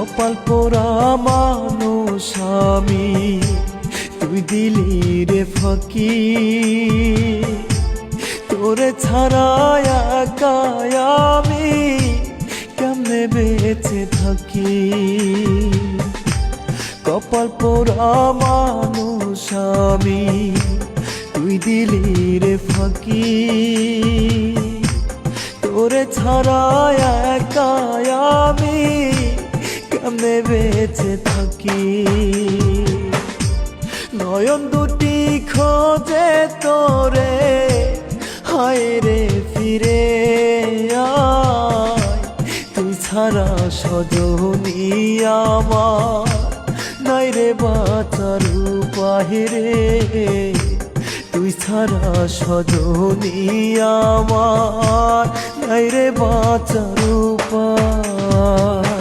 কপাল পোড়া মানুষ আমি, তুই দিলি রে ফাঁকি। তোরে ছাড়া একা আমি কেমনে বেঁচে থাকি। কপাল পোড়া মানুষ আমি, তুই দিলি রে ফাঁকি। তোরে ছাড়া একা আমি কেমনে বেঁচে থাকি। নয়ন দুটি খোঁজে তোরে, হায় রে ফিরে আয়। তুই ছাড়া সজনী আমার নাই রে বাঁচার উপায় রে। তুই ছাড়া সজনী আমার নাই রে বাঁচার উপায়।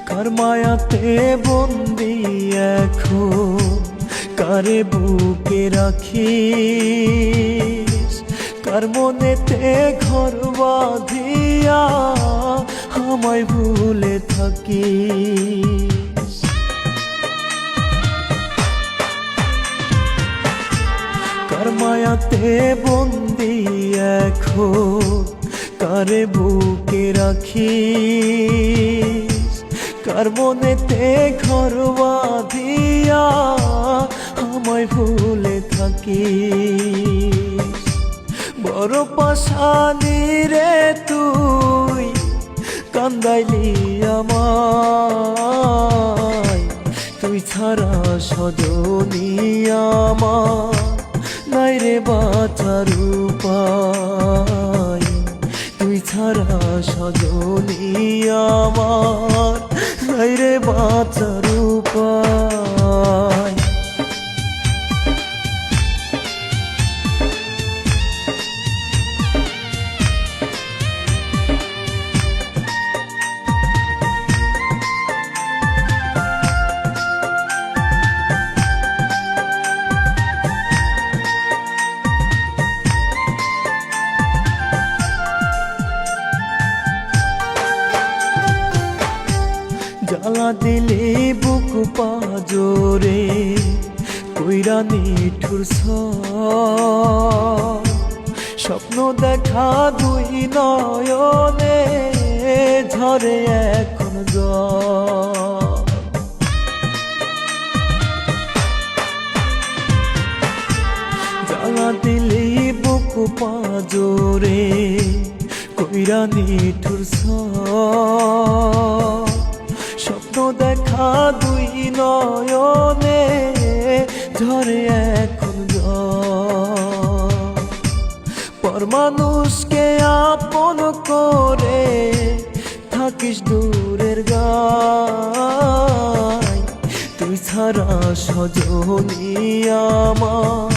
কার মায়াতে বন্দি এখন, কারে বুকে রাখিস। কার মনেতে ঘর বাঁধিয়া আমায় ভুলে থাকিস। কার মায়াতে বন্দি এখন, কারে বুকে রাখিস। কার মনেতে ঘর বাঁধিয়া আমায় ভুলে থাকিস। বড় পাশানি রে তুই কান্দাইলি আমায়। তুই ছাড়া সজনী আমার নাই রে বাঁচার উপায়। তুই ছাড়া সজনী আমার নাই রে বাঁচার উপায়। জ্বালা দিলে বুক পাজরে কইরা নিঠুর স্বপ্ন দেখা দুই নয়নে ঝরে এখন জল। জ্বালা দিলে বুক পাজরে কইরা নিঠুর স্বপ্ন দেখা দুই নয়নে ঝরে এখন জল। পর মানুষকে আপন করে থাকিস দূরের গায়। তুই ছাড়া সজনী আমার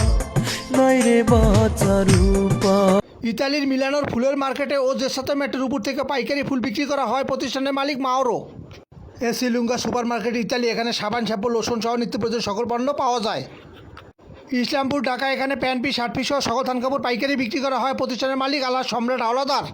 নাই রে বাঁচার উপায়। ইতালির মিলানোর ফুলের মার্কেটে ও জেসাতো মেটের উপর থেকে পাইকারি ফুল বিক্রি করা হয় প্রতিষ্ঠানের মালিক Mauro. Esselunga supermarket Italy. এখানে সাবান, শ্যাম্পু, লোশন সহ নিত্য প্রয়োজনীয় সকল পণ্য পাওয়া যায়। ইসলামপুর ঢাকা। এখানে প্যান্ট পিস, শার্ট পিস সহ সকল থান কাপড় পাইকারি বিক্রি করা হয় প্রতিষ্ঠানের মালিক আল্লাহ সম্রাট হাওলাদার।